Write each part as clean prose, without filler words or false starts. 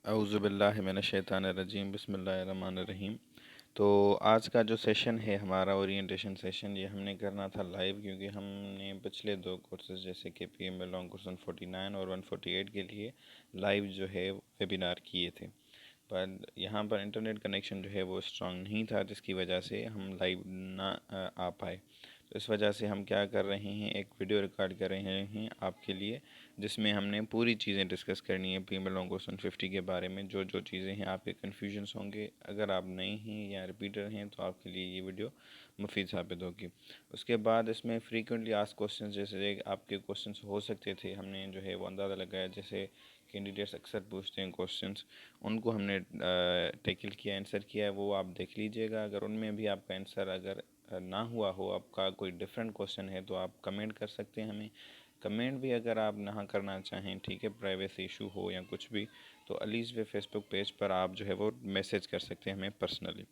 औज़ुबिल्लाहि मिनश्शैतानिर्रजीम बिस्मिल्लाहिर्रहमानिर्रहीम। तो आज का जो सेशन है हमारा ओरिएंटेशन सेशन, ये हमने करना था लाइव, क्योंकि हमने पिछले दो कोर्सेज जैसे कि पीएमएल लॉन्ग कोर्स 149 और 148 के लिए लाइव जो है वेबिनार किए थे। पर यहाँ पर इंटरनेट कनेक्शन जो है वो स्ट्रांग नहीं था, जिसकी वजह से हम लाइव ना आ पाए। तो इस वजह से हम क्या कर रहे हैं, एक वीडियो रिकॉर्ड कर रहे हैं आपके लिए, जिसमें हमने पूरी चीज़ें डिस्कस करनी है पीएमएल लॉन्ग कोर्स 150 के बारे में। जो जो चीज़ें हैं, आपके कन्फ्यूजन्स होंगे, अगर आप नए हैं या रिपीटर हैं तो आपके लिए ये वीडियो मुफीद साबित होगी। उसके बाद इसमें फ्रीक्वेंटली आस्क्ड क्वेश्चंस, जैसे आपके क्वेश्चंस हो सकते थे, हमने जो है वो अंदाज़ा लगाया। जैसे कैंडिडेट्स अक्सर पूछते हैं क्वेश्चंस, उनको हमने टैकल किया, आंसर किया है, वो आप देख लीजिएगा। अगर उनमें भी आपका आंसर अगर ना हुआ हो, आपका कोई डिफरेंट क्वेश्चन है, तो आप कमेंट कर सकते हैं हमें। कमेंट भी अगर आप ना करना चाहें, ठीक है, प्राइवेसी इशू हो या कुछ भी, तो अलीज़ वे फेसबुक पेज पर आप जो है वो मैसेज कर सकते हैं हमें पर्सनली।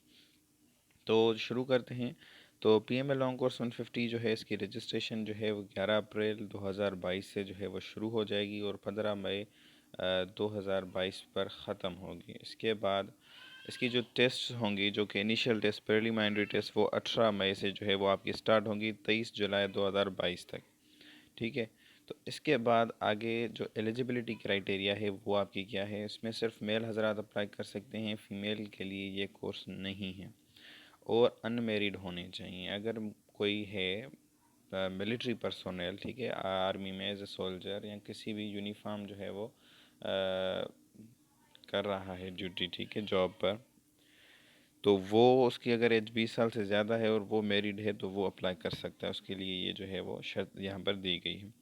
तो शुरू करते हैं। तो पीएमएल लॉन्ग कोर्स 150 जो है, इसकी रजिस्ट्रेशन जो है वो 11 अप्रैल 2022 से जो है वो शुरू हो जाएगी और 15 मई 2022 पर ख़त्म होगी। इसके बाद इसकी जो टेस्ट होंगी, जो कि इनिशियल टेस्ट, प्रीलिमिनरी टेस्ट, वो 18 मई से जो है वो आपकी स्टार्ट होंगी 23 जुलाई 2022 तक। ठीक है। तो इसके बाद आगे जो एलिजिबिलिटी क्राइटेरिया है वो आपकी क्या है, इसमें सिर्फ मेल हजरात अप्लाई कर सकते हैं, फ़ीमेल के लिए ये कोर्स नहीं है। और अनमेरिड होने चाहिए। अगर कोई है मिलिट्री पर्सोनेल, ठीक है, आर्मी में एज ए सोल्जर या किसी भी यूनिफॉर्म जो है वो कर रहा है ड्यूटी, ठीक है, जॉब पर, तो वो उसकी अगर एज 20 साल से ज़्यादा है और वो मैरिड है तो वो अप्लाई कर सकता है। उसके लिए ये जो है वो शर्त यहाँ पर दी गई है।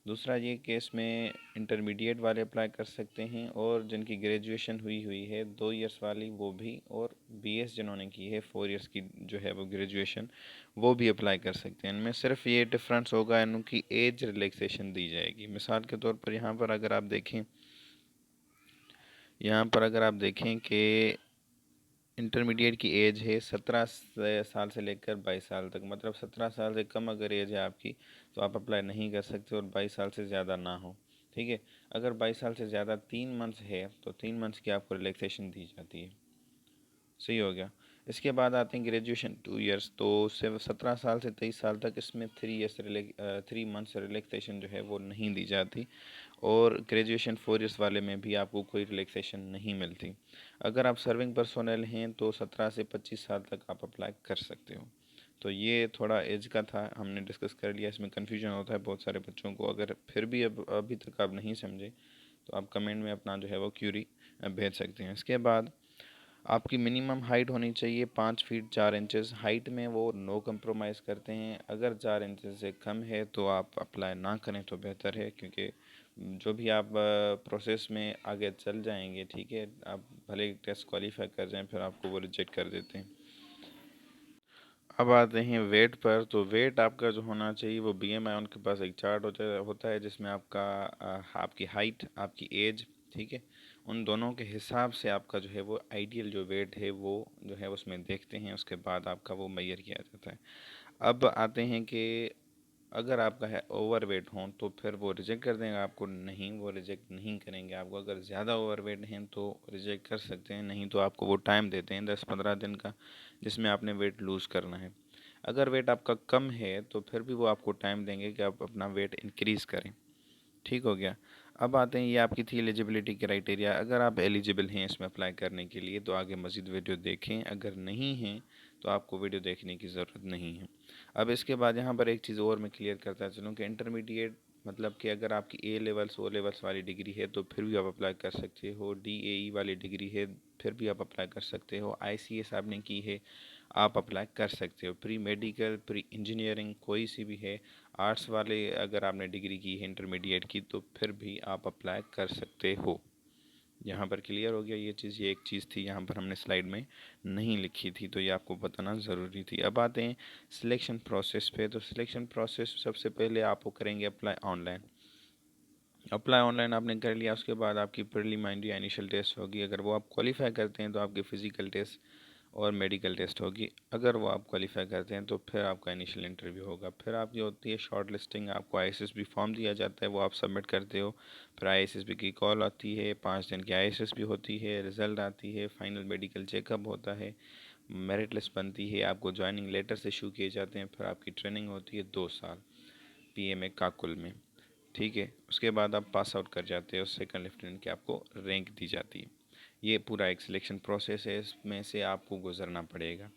दूसरा ये कि इसमें इंटरमीडिएट वाले अप्लाई कर सकते हैं, और जिनकी ग्रेजुएशन हुई हुई है 2 इयर्स वाली वो भी, और बीएस जिन्होंने की है 4 इयर्स की जो है वो ग्रेजुएशन, वो भी अप्लाई कर सकते हैं। इनमें सिर्फ ये डिफरेंस होगा, इनकी एज रिलैक्सेशन दी जाएगी। मिसाल के तौर पर यहाँ पर अगर आप देखें कि इंटरमीडिएट की एज है 17 साल से लेकर 22 साल तक, मतलब 17 साल से कम अगर एज है आपकी तो आप अप्लाई नहीं कर सकते, और 22 साल से ज़्यादा ना हो। ठीक है। अगर 22 साल से ज़्यादा 3 मंथ्स है तो 3 मंथ्स की आपको रिलैक्सेशन दी जाती है। सही हो गया। इसके बाद आते हैं ग्रेजुएशन 2 इयर्स, तो उससे 17 साल से 23 साल तक इसमें 3 मंथ्स रिलैक्सेशन जो है वो नहीं दी जाती, और ग्रेजुएशन 4 इयर्स वाले में भी आपको कोई रिलैक्सेशन नहीं मिलती। अगर आप सर्विंग पर्सोनल हैं तो 17 से 25 साल तक आप अप्लाई कर सकते हो। तो ये थोड़ा एज का था, हमने डिस्कस कर लिया। इसमें कन्फ्यूजन होता है बहुत सारे बच्चों को। अगर फिर भी अभी तक आप नहीं समझे तो आप कमेंट में अपना जो है वो क्यूरी भेज सकते हैं। इसके बाद आपकी मिनिमम हाइट होनी चाहिए 5 फीट 4 इंचज़। हाइट में वो नो कंप्रोमाइज़ करते हैं। अगर 4 इंचज़ से कम है तो आप अप्लाई ना करें तो बेहतर है, क्योंकि जो भी आप प्रोसेस में आगे चल जाएंगे, ठीक है, आप भले ही टेस्ट क्वालिफाई कर जाएं, फिर आपको वो रिजेक्ट कर देते हैं। अब आते हैं वेट पर। तो वेट आपका जो होना चाहिए वो बीएमआई, उनके पास एक चार्ट होता है जिसमें आपकी हाइट, आपकी एज, ठीक है, उन दोनों के हिसाब से आपका जो है वो आइडियल जो वेट है वो जो है उसमें देखते हैं। उसके बाद आपका वो मेजर किया जाता है। अब आते हैं कि अगर आपका है ओवर वेट हो तो फिर वो रिजेक्ट कर देंगे आपको। नहीं, वो रिजेक्ट नहीं करेंगे आपको। अगर ज़्यादा ओवर वेट हैं तो रिजेक्ट कर सकते हैं, नहीं तो आपको वो टाइम देते हैं 10-15 दिन का, जिसमें आपने वेट लूज़ करना है। अगर वेट आपका कम है तो फिर भी वो आपको टाइम देंगे कि आप अपना वेट इंक्रीज़ करें। ठीक हो गया। अब आते हैं, ये आपकी थी एलिजिबिलिटी क्राइटेरिया। अगर आप एलिजिबल हैं इसमें अप्लाई करने के लिए तो आगे मज़ीद वीडियो देखें, अगर नहीं हैं तो आपको वीडियो देखने की ज़रूरत नहीं है। अब इसके बाद यहाँ पर एक चीज़ और मैं क्लियर करता चलूँ कि इंटरमीडिएट मतलब कि अगर आपकी ए लेवल्स ओ लेवल्स वाली डिग्री है तो फिर भी आप अप्लाई कर सकते हो। डीएई वाली डिग्री है फिर भी आप अप्लाई कर सकते हो। आईसीएस आपने की है आप अप्लाई कर सकते हो। प्री मेडिकल, प्री इंजीनियरिंग कोई सी भी है, आर्ट्स वाले अगर आपने डिग्री की है इंटरमीडिएट की तो फिर भी आप अप्लाई कर सकते हो। यहाँ पर क्लियर हो गया ये चीज़। ये एक चीज़ थी यहाँ पर हमने स्लाइड में नहीं लिखी थी, तो ये आपको बताना ज़रूरी थी। अब आते हैं सिलेक्शन प्रोसेस पे। तो सिलेक्शन प्रोसेस सबसे पहले आप वो करेंगे अप्लाई ऑनलाइन। अप्लाई ऑनलाइन आपने कर लिया, उसके बाद आपकी प्रीलिमिनरी या इनिशियल टेस्ट होगी। अगर वो आप क्वालिफाई करते हैं तो आपकी फ़िज़िकल टेस्ट और मेडिकल टेस्ट होगी। अगर वो आप क्वालिफाई करते हैं तो फिर आपका इनिशियल इंटरव्यू होगा। फिर आपकी होती है शॉर्ट लिस्टिंग, आपको आईएसएसबी फॉर्म दिया जाता है, वो आप सबमिट करते हो। फिर आईएसएसबी की कॉल आती है, 5 दिन की आईएसएसबी होती है, रिज़ल्ट आती है, फाइनल मेडिकल चेकअप होता है, मेरिट लिस्ट बनती है, आपको ज्वाइनिंग लेटर्स इशू किए जाते हैं। फिर आपकी ट्रेनिंग होती है 2 साल पीएमए काकुल में। ठीक है, उसके बाद आप पास आउट कर जाते हो, सेकंड लेफ्टिनेंट की आपको रैंक दी जाती है। ये पूरा एक सिलेक्शन प्रोसेस है, इसमें से आपको गुजरना पड़ेगा।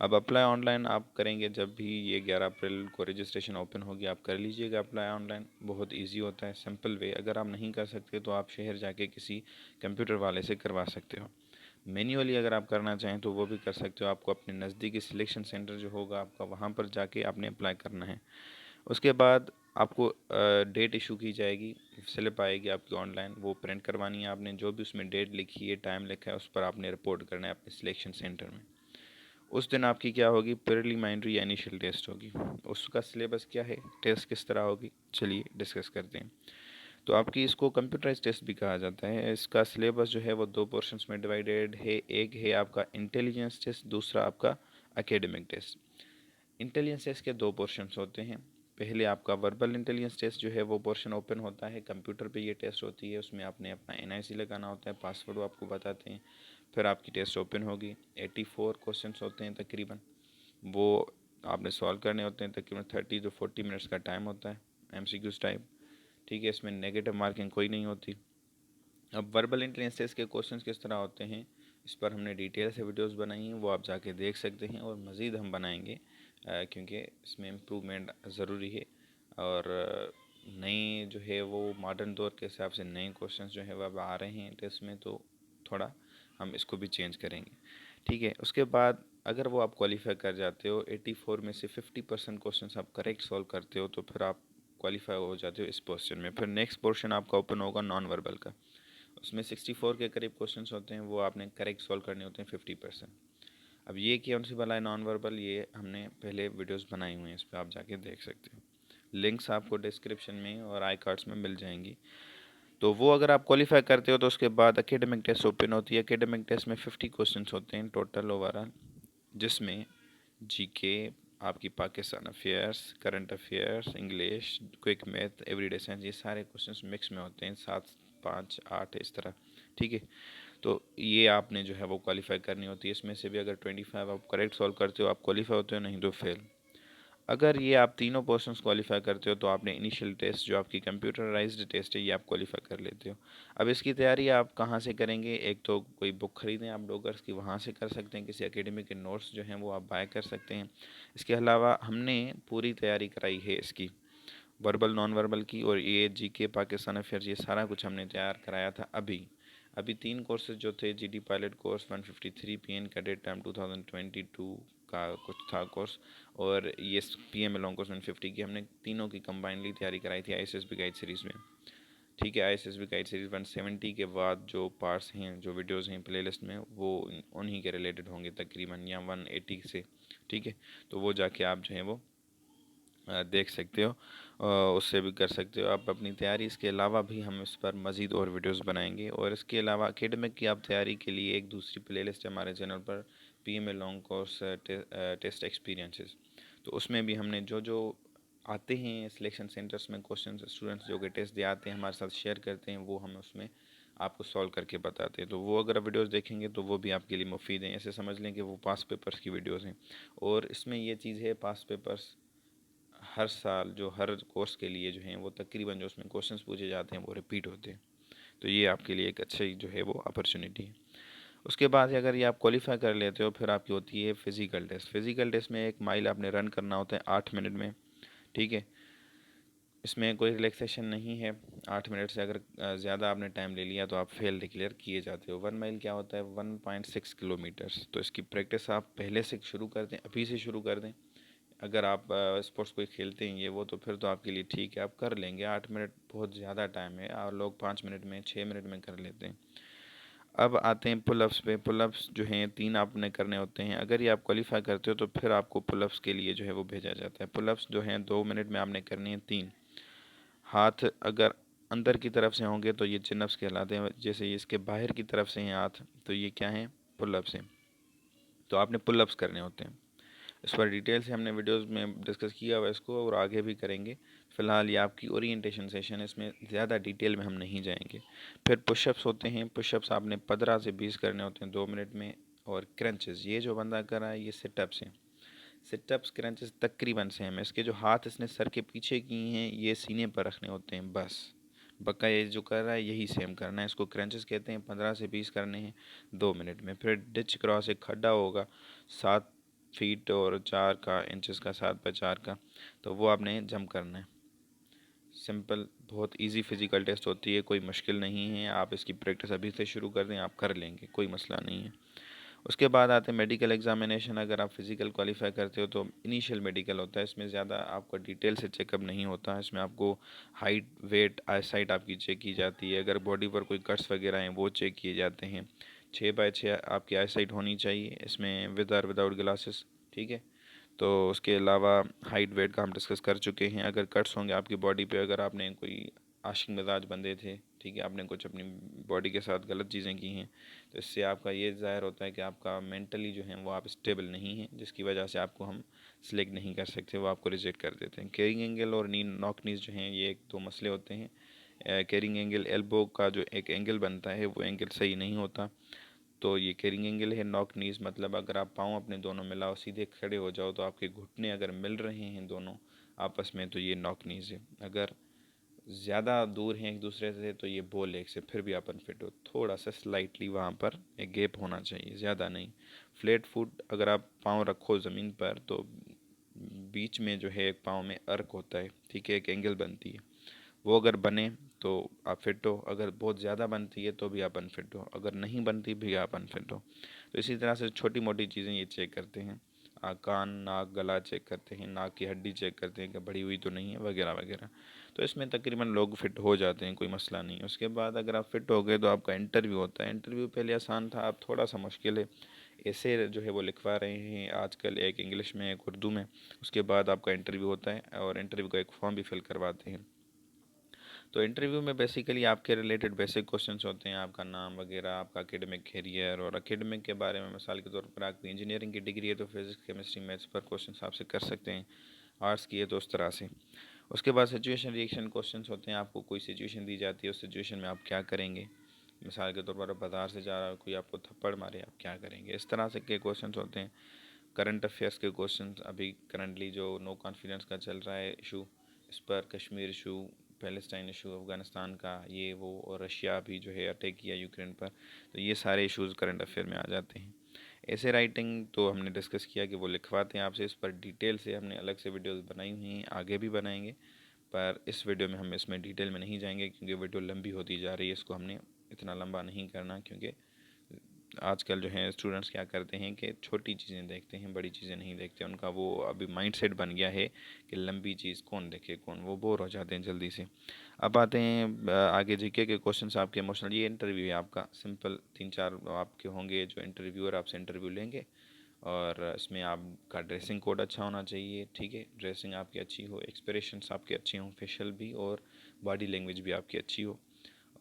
अब अप्लाई ऑनलाइन आप करेंगे जब भी, ये 11 अप्रैल को रजिस्ट्रेशन ओपन होगी, आप कर लीजिएगा अप्लाई ऑनलाइन। बहुत इजी होता है, सिंपल वे। अगर आप नहीं कर सकते तो आप शहर जाके किसी कंप्यूटर वाले से करवा सकते हो। मैन्युअली अगर आप करना चाहें तो वो भी कर सकते हो। आपको अपने नज़दीकी सिलेक्शन सेंटर जो होगा आपका, वहाँ पर जाके आपने अप्लाई करना है। उसके बाद आपको डेट इशू की जाएगी, स्लिप आएगी आपकी ऑनलाइन, वो प्रिंट करवानी है आपने। जो भी उसमें डेट लिखी है, टाइम लिखा है, उस पर आपने रिपोर्ट करना है अपने सिलेक्शन सेंटर में। उस दिन आपकी क्या होगी, प्रिलिमिनरी या इनिशियल टेस्ट होगी। उसका सिलेबस क्या है, टेस्ट किस तरह होगी, चलिए डिस्कस करते हैं। तो आपकी इसको कंप्यूटराइज टेस्ट भी कहा जाता है। इसका सिलेबस जो है वो 2 पोर्शंस में डिवाइडेड है। एक है आपका इंटेलिजेंस टेस्ट, दूसरा आपका एकेडमिक टेस्ट। इंटेलिजेंस टेस्ट के 2 पोर्शंस होते हैं। पहले आपका वर्बल इंटेलिजेंस टेस्ट जो है वो पोर्शन ओपन होता है, कंप्यूटर पे ये टेस्ट होती है। उसमें आपने अपना एनआईसी लगाना होता है, पासवर्ड वो आपको बताते हैं। फिर आपकी टेस्ट ओपन होगी। 84 क्वेश्चंस होते हैं तकरीबन, वो आपने सॉल्व करने होते हैं। तकरीबन 30 to 40 मिनट्स का टाइम होता है, एमसीक्यूज टाइप। ठीक है, इसमें नेगेटिव मार्किंग कोई नहीं होती। अब वर्बल इंटेलिजेंस टेस्ट के क्वेश्चंस किस तरह होते हैं, इस पर हमने डिटेल से वीडियोस बनाई हैं, वो आप जाके देख सकते हैं। और मज़ीद हम बनाएंगे क्योंकि इसमें इम्प्रूवमेंट ज़रूरी है। और नई जो है वो मॉडर्न दौर के हिसाब से नए क्वेश्चंस जो है वो अब आ रहे हैं टेस्ट में, तो थोड़ा हम इसको भी चेंज करेंगे। ठीक है, उसके बाद अगर वो आप क्वालिफाई कर जाते हो, 84 में से 50% क्वेश्चंस आप करेक्ट सॉल्व करते हो, तो फिर आप क्वालिफाई हो जाते हो इस पोर्शन में। फिर नेक्स्ट पोर्शन आपका ओपन होगा नॉन वर्बल का। उसमें 64 के करीब क्वेश्चंस होते हैं, वो आपने करेक्ट सॉल्व करने होते हैं 50%। अब ये कौन सी भला है नॉन वर्बल, ये हमने पहले वीडियोस बनाई हुई हैं, इस पर आप जाके देख सकते हो। लिंक्स आपको डिस्क्रिप्शन में और आई कार्ड्स में मिल जाएंगी। तो वो अगर आप क्वालिफाई करते हो तो उसके बाद एकेडमिक टेस्ट ओपन होती है। एकेडमिक टेस्ट में 50 क्वेश्चंस होते हैं टोटल ओवरऑल, जिसमें जीके, आपकी Pakistan affairs, current affairs, English, quick math, everyday science, ये सारे क्वेश्चंस मिक्स में होते हैं, 7, 5, 8 इस तरह। ठीक है, तो ये आपने जो है वो क्वालिफाई करनी होती है। इसमें से भी अगर 25 आप करेक्ट सॉल्व करते हो आप क्वालिफाई होते हो, नहीं तो फेल। अगर ये आप तीनों पोर्शंस क्वालिफाई करते हो तो आपने इनिशियल टेस्ट जो आपकी कंप्यूटराइज्ड टेस्ट है ये आप क्वालिफाई कर लेते हो। अब इसकी तैयारी आप कहाँ से करेंगे, एक तो कोई बुक खरीदें आप डॉगर्स की, वहाँ से कर सकते हैं। किसी एकेडमी के नोट्स जो हैं वो आप बाय कर सकते हैं। इसके अलावा हमने पूरी तैयारी कराई है इसकी, वर्बल नॉन वर्बल की, और ये जीके, पाकिस्तान अफेयर्स, ये सारा कुछ हमने तैयार कराया था। अभी अभी 3 कोर्सेज जो थे, GD pilot course 153, PN cadet term 2022 का कुछ था कोर्स, और ये पीएम लॉन्ग कोर्स 150 की, हमने तीनों की कंबाइनली तैयारी कराई थी आईएसएसबी गाइड सीरीज़ में। ठीक है, आईएसएसबी गाइड सीरीज़ 170 के बाद जो पार्ट्स हैं, जो वीडियोज़ हैं प्लेलिस्ट में, वो उन्हीं के रिलेटेड होंगे तकरीबन, या 180 से। ठीक है, तो वो जाके आप जो है वो देख सकते हो, उससे भी कर सकते हो आप अपनी तैयारी। इसके अलावा भी हम इस पर मज़ीद और वीडियोस बनाएंगे। और इसके अलावा एकेडमिक की आप तैयारी के लिए एक दूसरी प्लेलिस्ट है हमारे चैनल पर, PMA long course test experiences. तो उसमें भी हमने जो जो आते हैं सिलेक्शन सेंटर्स में क्वेश्चन, स्टूडेंट्स जो कि टेस्ट दे आते हैं हमारे साथ शेयर करते हैं, वो हम उसमें आपको सॉल्व करके बताते हैं। तो वो अगर आप वीडियोस देखेंगे तो वो भी आपके लिए मुफीद हैं। ऐसे समझ लें कि वो पास पेपर्स की वीडियोस हैं। और इसमें ये चीज़ है, पास पेपर्स हर साल जो हर कोर्स के लिए जो हैं वो तकरीबन जो उसमें क्वेश्चंस पूछे जाते हैं वो रिपीट होते हैं। तो ये आपके लिए एक अच्छी जो है वो अपॉर्चुनिटी है। उसके बाद अगर ये आप क्वालिफाई कर लेते हो, फिर आपकी होती है फ़िज़िकल टेस्ट। फ़िज़िकल टेस्ट में 1 माइल आपने रन करना होता है 8 मिनट में। ठीक है, इसमें कोई रिलैक्सेशन नहीं है। 8 मिनट से अगर ज़्यादा आपने टाइम ले लिया तो आप फेल डिक्लेयर किए जाते हो। 1 माइल क्या होता है, 1.6 किलोमीटर्स। तो इसकी प्रैक्टिस आप पहले से शुरू कर दें, अभी से शुरू कर दें। अगर आप स्पोर्ट्स कोई खेलते हैं ये वो, तो फिर तो आपके लिए ठीक है, आप कर लेंगे। 8 मिनट बहुत ज़्यादा टाइम है, और लोग 5 मिनट में, 6 मिनट में कर लेते हैं। अब आते हैं पुलअप्स पे। पुलअप्स जो हैं 3 आपने करने होते हैं। अगर ये आप क्वालिफाई करते हो तो फिर आपको पुलअप्स के लिए जो है वो भेजा जाता है। पुलअप्स जो हैं 2 मिनट में आपने करनी है 3। हाथ अगर अंदर की तरफ से होंगे तो ये चिन अप्स कहलाते हैं। जैसे ये इसके बाहर की तरफ से हैं हाथ, तो ये क्या हैं, पुलअप्स हैं। तो आपने पुलअप्स करने होते हैं। इस पर डिटेल से हमने वीडियोस में डिस्कस किया हुआ इसको, और आगे भी करेंगे। फ़िलहाल ये आपकी ओरिएंटेशन सेशन है, इसमें ज़्यादा डिटेल में हम नहीं जाएंगे। फिर पुशअप्स होते हैं, पुशअप्स आपने 15 से 20 करने होते हैं 2 मिनट में। और क्रंचेस, ये जो बंदा कर रहा है ये सिटअप्स हैं। सिटअप्स क्रंचेस तकरीबन सेम है। इसके जो हाथ इसने सर के पीछे किए हैं ये सीने पर रखने होते हैं बस। बक्का ये जो कर रहा है यही सेम करना है। इसको क्रंचेस कहते हैं। 15 से 20 करने हैं 2 मिनट में। फिर डिच क्रॉस, एक खड्डा होगा 7 फीट और 4 इंचेस का, 7 बाय 4 का, तो वो आपने जंप करना है। सिंपल, बहुत इजी फिजिकल टेस्ट होती है, कोई मुश्किल नहीं है। आप इसकी प्रैक्टिस अभी से शुरू कर दें, आप कर लेंगे, कोई मसला नहीं है। उसके बाद आते हैं मेडिकल एग्जामिनेशन। अगर आप फिज़िकल क्वालिफाई करते हो तो इनिशियल मेडिकल होता है। इसमें ज़्यादा आपका डिटेल से चेकअप नहीं होता है। इसमें आपको हाइट, वेट, आई साइट आपकी चेक की जाती है। अगर बॉडी पर कोई कट्स वगैरह हैं वो चेक किए जाते हैं। 6 बाय 6 आपकी आई साइट होनी चाहिए, इसमें विद और विदाउट ग्लासेस, ठीक है। तो उसके अलावा हाइट, वेट का हम डिस्कस कर चुके हैं। अगर कट्स होंगे आपकी बॉडी पे, अगर आपने कोई आशिक मिजाज बंदे थे, ठीक है, आपने कुछ अपनी बॉडी के साथ गलत चीज़ें की हैं, तो इससे आपका ये ज़ाहिर होता है कि आपका मेंटली जो है वो आप स्टेबल नहीं हैं, जिसकी वजह से आपको हम सिलेक्ट नहीं कर सकते, वो आपको रिजेक्ट कर देते हैं। कैरिंग एंगल और नी नॉक नीज जो हैं ये एक दो मसले होते हैं। कैरिंग एंगल, एल्बो का जो एक एंगल बनता है वो एंगल सही नहीं होता, तो ये कैरिंग एंगल है। नॉक नीज मतलब अगर आप पाँव अपने दोनों मिलाओ, सीधे खड़े हो जाओ, तो आपके घुटने अगर मिल रहे हैं दोनों आपस में, तो ये नॉक नीज है। अगर ज़्यादा दूर हैं एक दूसरे से तो ये बो लेग से, फिर भी आप अनफिट हो। थोड़ा सा स्लाइटली वहाँ पर एक गैप होना चाहिए, ज़्यादा नहीं। फ्लैट फुट, अगर आप पाँव रखो ज़मीन पर तो बीच में जो है एक पाँव में अर्क होता है, ठीक है, एक एंगल बनती है, वो अगर बने तो आप फिट हो। अगर बहुत ज़्यादा बनती है तो भी आप अनफिट हो। अगर नहीं बनती भी आप अनफिट हो। तो इसी तरह से छोटी मोटी चीज़ें ये चेक करते हैं। कान, नाक, गला चेक करते हैं, नाक की हड्डी चेक करते हैं कि बढ़ी हुई तो नहीं है, वगैरह वगैरह। तो इसमें तकरीबन लोग फिट हो जाते हैं, कोई मसला नहीं है। उसके बाद अगर आप फिट हो गए तो आपका इंटरव्यू होता है। इंटरव्यू पहले आसान था, अब थोड़ा सा मुश्किल है। ऐसे जो है वो लिखवा रहे हैं आजकल, एक इंग्लिश में एक उर्दू में। उसके बाद आपका इंटरव्यू होता है और इंटरव्यू का एक फॉर्म भी फिल करवाते हैं। तो इंटरव्यू में बेसिकली आपके रिलेटेड बेसिक क्वेश्चंस होते हैं, आपका नाम वगैरह, आपका एकेडमिक कैरियर, और एकेडमिक के बारे में मिसाल के तौर पर आपकी इंजीनियरिंग की डिग्री है तो फिज़िक्स, केमिस्ट्री, मैथ्स पर क्वेश्चंस आपसे कर सकते हैं। आर्ट्स की है तो उस तरह से। उसके बाद सिचुएशन रिएक्शन क्वेश्चंस होते हैं। आपको कोई सिचुएशन दी जाती है, उस सिचुएशन में आप क्या करेंगे। मिसाल के तौर पर आप बाजार से जा रहा हो, कोई आपको थप्पड़ मारे, आप क्या करेंगे। इस तरह से के क्वेश्चंस होते हैं। करंट अफेयर्स के क्वेश्चंस, अभी करंटली जो नो कॉन्फिडेंस का चल रहा है इशू, इस पर Kashmir issue, Palestine issue, Afghanistan का ये वो, और रशिया भी जो है अटैक किया यूक्रेन पर, तो ये सारे इश्यूज़ करंट अफेयर में आ जाते हैं। ऐसे राइटिंग तो हमने डिस्कस किया कि वो लिखवाते हैं आपसे। इस पर डिटेल से हमने अलग से वीडियोस बनाई हुई हैं, आगे भी बनाएंगे, पर इस वीडियो में हम इसमें डिटेल में नहीं जाएंगे क्योंकि वीडियो लंबी होती जा रही है। इसको हमने इतना लंबा नहीं करना, क्योंकि आजकल जो है स्टूडेंट्स क्या करते हैं कि छोटी चीज़ें देखते हैं, बड़ी चीज़ें नहीं देखते। उनका वो अभी माइंडसेट बन गया है कि लंबी चीज़ कौन देखे, कौन, वो बोर हो जाते हैं जल्दी से। अब आते हैं आगे जीके के क्वेश्चंस आपके इमोशनल। ये इंटरव्यू है आपका, सिंपल 3-4 आपके होंगे जो इंटरव्यूअर आपसे इंटरव्यू लेंगे, और इसमें आपका ड्रेसिंग कोड अच्छा होना चाहिए, ठीक है, ड्रेसिंग आपकी अच्छी हो, एक्सप्रेशंस आपके अच्छे हों, फेशियल भी, और बॉडी लैंग्वेज भी आपकी अच्छी हो,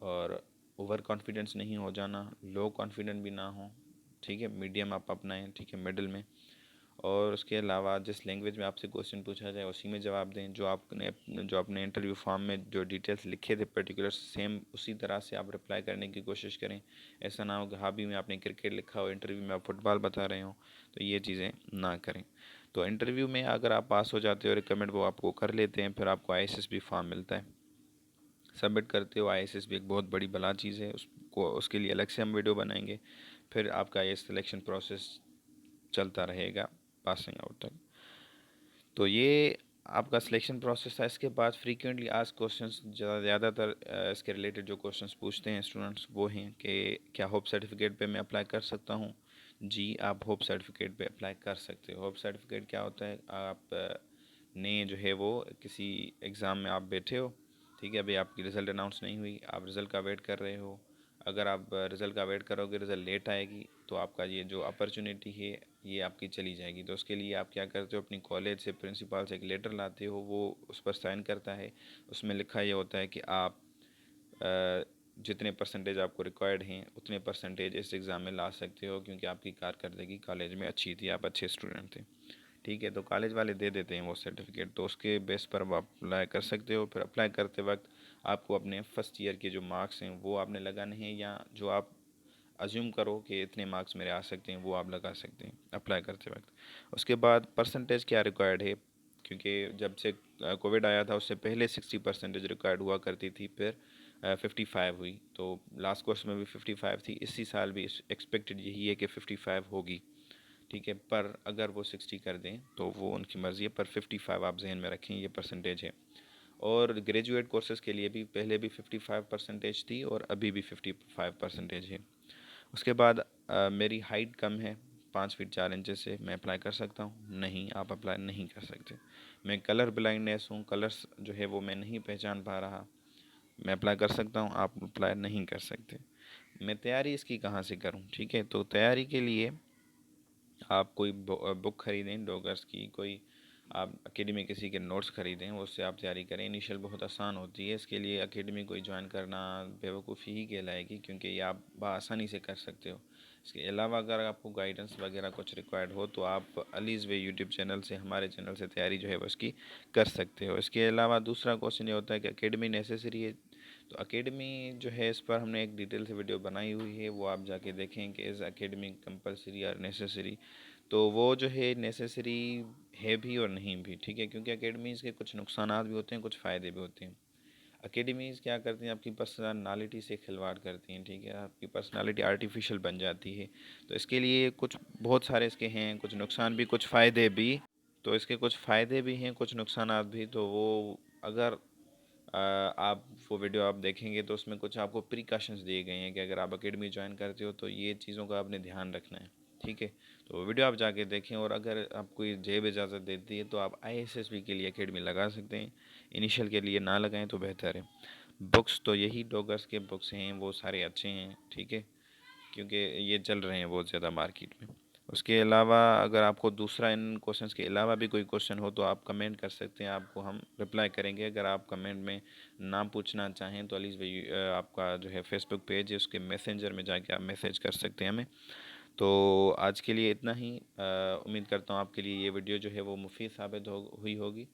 और ओवर कॉन्फिडेंस नहीं हो जाना, लो कॉन्फिडेंट भी ना हो, ठीक है, मीडियम आप अपनाएं, ठीक है, मिडिल में। और उसके अलावा जिस लैंग्वेज में आपसे क्वेश्चन पूछा जाए उसी में जवाब दें। जो अपने इंटरव्यू फॉर्म में जो डिटेल्स लिखे थे पर्टिकुलर, सेम उसी तरह से आप रिप्लाई करने की कोशिश करें। ऐसा ना हो कि हॉबी में आपने क्रिकेट लिखा हो, इंटरव्यू में आप फुटबॉल बता रहे हो, तो ये चीज़ें ना करें। तो इंटरव्यू में अगर आप पास हो जाते हो, रिकमेंड वो आपको कर लेते हैं, फिर आपको IAS फॉर्म मिलता है, सबमिट करते हो। IAS भी एक बहुत बड़ी बला चीज़ है, उसको उसके लिए अलग से हम वीडियो बनाएंगे। फिर आपका ये सिलेक्शन प्रोसेस चलता रहेगा पासिंग आउट तक। तो ये आपका सिलेक्शन प्रोसेस था। इसके बाद फ्रीक्वेंटली आस्क्ड क्वेश्चंस, ज़्यादातर इसके रिलेटेड जो क्वेश्चंस पूछते हैं स्टूडेंट्स वो हैं कि क्या होप सर्टिफिकेट पे मैं अप्लाई कर सकता हूँ। जी, आप होप सर्टिफिकेट पे अप्लाई कर सकते हो। होप सर्टिफिकेट क्या होता है, आप ने जो है वो किसी एग्ज़ाम में आप बैठे हो, ठीक है, अभी आपकी रिज़ल्ट अनाउंस नहीं हुई, आप रिज़ल्ट का वेट कर रहे हो। अगर आप रिज़ल्ट का वेट करोगे, रिज़ल्ट लेट आएगी, तो आपका ये जो अपॉर्चुनिटी है ये आपकी चली जाएगी। तो उसके लिए आप क्या करते हो, अपनी कॉलेज से प्रिंसिपल से एक लेटर लाते हो, वो उस पर साइन करता है। उसमें लिखा ये होता है कि आप जितने परसेंटेज आपको रिक्वायर्ड हैं उतने परसेंटेज इस एग्ज़ाम में ला सकते हो, क्योंकि आपकी कारकर्दगी कॉलेज में अच्छी थी, आप अच्छे स्टूडेंट थे। ठीक है, तो कॉलेज वाले दे देते हैं वो सर्टिफिकेट, तो उसके बेस पर आप अप्लाई कर सकते हो। फिर अप्लाई करते वक्त आपको अपने फर्स्ट ईयर के जो मार्क्स हैं वो आपने लगाने हैं, या जो आप अज्यूम करो कि इतने मार्क्स मेरे आ सकते हैं वो आप लगा सकते हैं अप्लाई करते वक्त। उसके बाद परसेंटेज क्या रिक्वायर्ड है, क्योंकि जब से कोविड आया था उससे पहले 60% रिक्वायर्ड हुआ करती थी, फिर 55 हुई, तो लास्ट कोर्स में भी 55 थी, इसी साल भी एक्सपेक्टेड यही है कि 55 होगी। ठीक है, पर अगर वो 60 कर दें तो वो उनकी मर्ज़ी है, पर 55 आप जहन में रखें, ये परसेंटेज है। और ग्रेजुएट कोर्सेज़ के लिए भी पहले भी 55% थी और अभी भी 55% है। उसके बाद मेरी हाइट कम है 5 फीट 4 इंचेस से, मैं अप्लाई कर सकता हूँ? नहीं, आप अप्लाई नहीं कर सकते। मैं कलर ब्लाइंडनेस हूँ, कलर्स जो है वो मैं नहीं पहचान पा रहा, मैं अप्लाई कर सकता हूँ? आप अप्लाई नहीं कर सकते। मैं तैयारी इसकी कहाँ से करूँ? ठीक है, तो तैयारी के लिए आप कोई बुक ख़रीदें डॉगर्स की, कोई आप अकेडमी किसी के नोट्स ख़रीदें, उससे आप तैयारी करें। इनिशियल बहुत आसान होती है, इसके लिए अकेडमी कोई ज्वाइन करना बेवकूफ़ी ही कहलाएगी, क्योंकि ये आप बआसानी से कर सकते हो। इसके अलावा अगर आपको गाइडेंस वगैरह कुछ रिक्वायर्ड हो तो आप अलीज़ वे यूट्यूब चैनल से, हमारे चैनल से तैयारी जो है वो इसकी कर सकते हो। इसके अलावा दूसरा क्वेश्चन ये होता है कि अकेडमी नेसेसरी है, तो अकेडमी जो है इस पर हमने एक डिटेल से वीडियो बनाई हुई है, वो आप जाके देखें कि इज़ अकेडमी कंपलसरी और नेसेसरी। तो वो जो है नेसेसरी है भी और नहीं भी, ठीक है, क्योंकि अकेडमीज़ के कुछ नुकसानात भी होते हैं, कुछ फ़ायदे भी होते हैं। अकेडमीज़ क्या करती हैं, आपकी पर्सनालिटी से खिलवाड़ करती हैं, ठीक है, आपकी पर्सनालिटी आर्टिफिशियल बन जाती है। तो इसके लिए कुछ बहुत सारे इसके हैं, कुछ नुकसान भी कुछ फ़ायदे भी। तो इसके कुछ फ़ायदे भी हैं, कुछ नुकसानात भी। तो वो अगर आप वो वीडियो आप देखेंगे तो उसमें कुछ आपको प्रिकॉशंस दिए गए हैं कि अगर आप अकेडमी ज्वाइन करते हो तो ये चीज़ों का आपने ध्यान रखना है। ठीक है, तो वीडियो आप जाके देखें, और अगर आपको ये जेब इजाज़त देती है तो आप आईएसएसबी के लिए अकेडमी लगा सकते हैं। इनिशियल के लिए ना लगाएं तो बेहतर है। बुक्स तो यही डॉगर्स के बुक्स हैं, वो सारे अच्छे हैं, ठीक है, क्योंकि ये चल रहे हैं बहुत ज़्यादा मार्केट में। उसके अलावा अगर आपको दूसरा इन क्वेश्चंस के अलावा भी कोई क्वेश्चन हो तो आप कमेंट कर सकते हैं, आपको हम रिप्लाई करेंगे। अगर आप कमेंट में नाम पूछना चाहें तो अलीज़ भाई आपका जो है फेसबुक पेज है, उसके मैसेंजर में जाके आप मैसेज कर सकते हैं हमें। तो आज के लिए इतना ही। उम्मीद करता हूँ आपके लिए ये वीडियो जो है वो मुफीद साबित हुई होगी।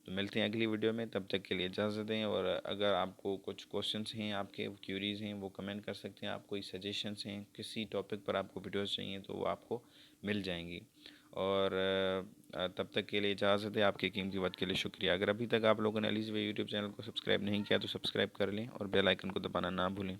तो मिलते हैं अगली वीडियो में, तब तक के लिए इजाज़त दें। और अगर आपको कुछ क्वेश्चंस हैं, आपके क्यूरीज़ हैं, वो कमेंट कर सकते हैं। आप कोई सजेशंस हैं, किसी टॉपिक पर आपको वीडियोस चाहिए तो वो आपको मिल जाएंगी। और तब तक के लिए इजाज़त है। आपके कीमती वक्त के लिए शुक्रिया। अगर अभी तक आप लोगों ने अलीज़ वे यूट्यूब चैनल को सब्सक्राइब नहीं किया तो सब्सक्राइब कर लें और बेल आइकन को दबाना ना भूलें।